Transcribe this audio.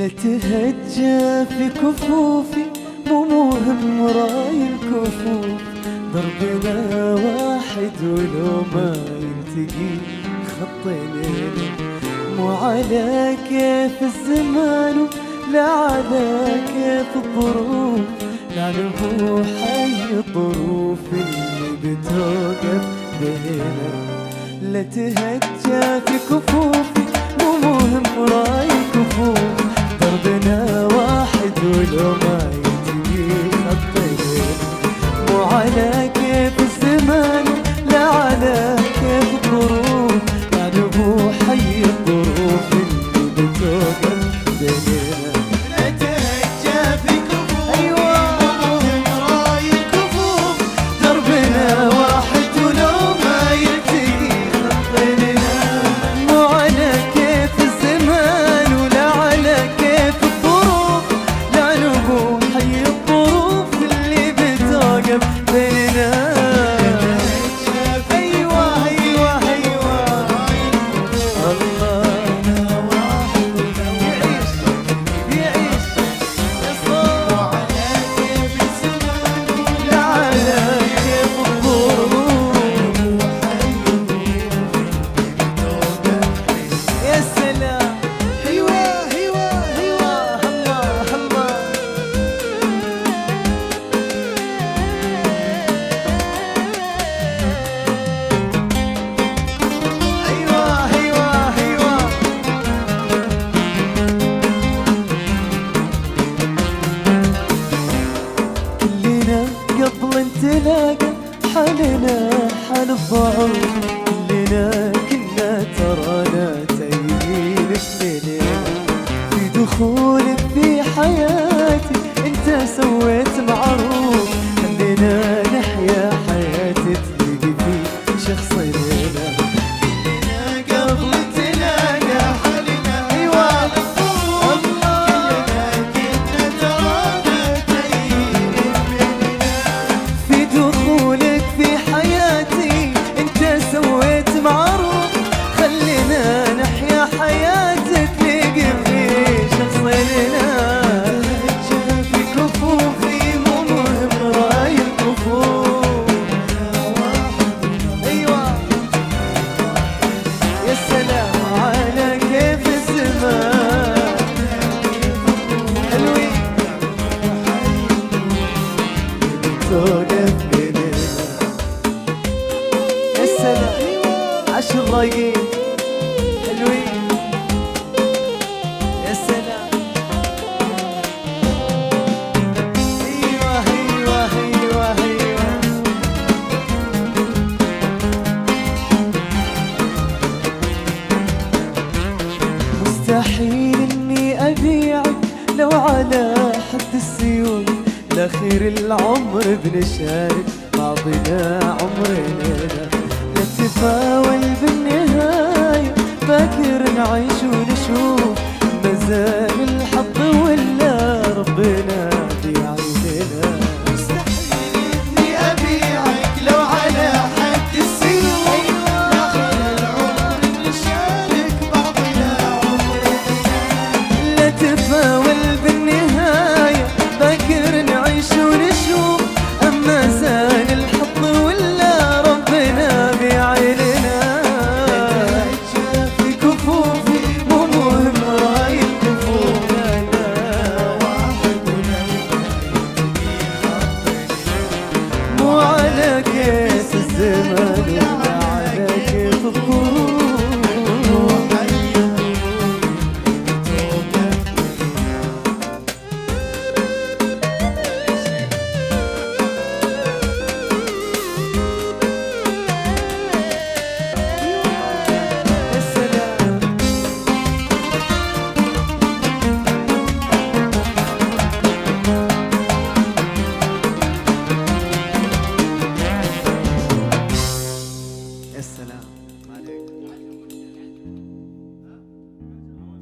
تهجى في كفوفي مو مهم راي الكفوف، دربنا واحد ولو ما يلتقي خطينا، مو على كيف الزمان لا على كيف الظروف، لا نبو حي الظروف اللي بتوقف بينا. لا تهجى في كفوفي مو مهم راي الكفوف، دربنا واحد ولو ما يلتقي خطينا، مو على كيف الزمان لا على كيف الظروف، لا نبو حي الظروف اللي بتوقف بينا. لا تهجى في كفوفي مو مهم راي الكفوف، دربنا واحد ولو ما يلتقي خطينا، مو على كيف الزمان ولا على كيف الظروف، لا نبو حي الظروف اللي بتوقف بيننا. قبل نتلاقى حالنا حال الضعف، كلنا كنا ترانا تايهين بليلنا، في دخولك في حياتي انت سويت معروف، خلينا نحيا حياتي تلقي في شخص غيرنا. كلنا قبل نتلاقى حالنا حال الظروف، كلنا كنا ترانا تايهين في دخولك في حياتي انت سويت معروف، خلينا نحيا حياتي تلقي في شخص لنا. في كفوفي مو مهم راي الكفوف، ايوه يا سلام على كيف الزمان حلوين توقف بيننا. يا سلام 10 رايقين حلوين، يا سلام ايوه ايوه ايوه ايوه. مستحيل اني ابيعك لو على حد السيول، لاخير العمر بنشارك بعضنا عمرنا، لا تفاول بالنهاية باكر نعيش ونشوف، مازال الحظ ولا ربنا بيعيننا. مستحيل اني ابيعك لو على حد السيوف، لاخر العمر بنشارك بعضنا عمرنا، لا تفاول بالنهاية باكر نعيش ونشوف، أما زال الحظ ولا ربنا بيعيننا. في كفوفي مو مهم راي الكفوف، مو على كيس الزمان ولا على كيف الظروف. يا سلام يا سلام.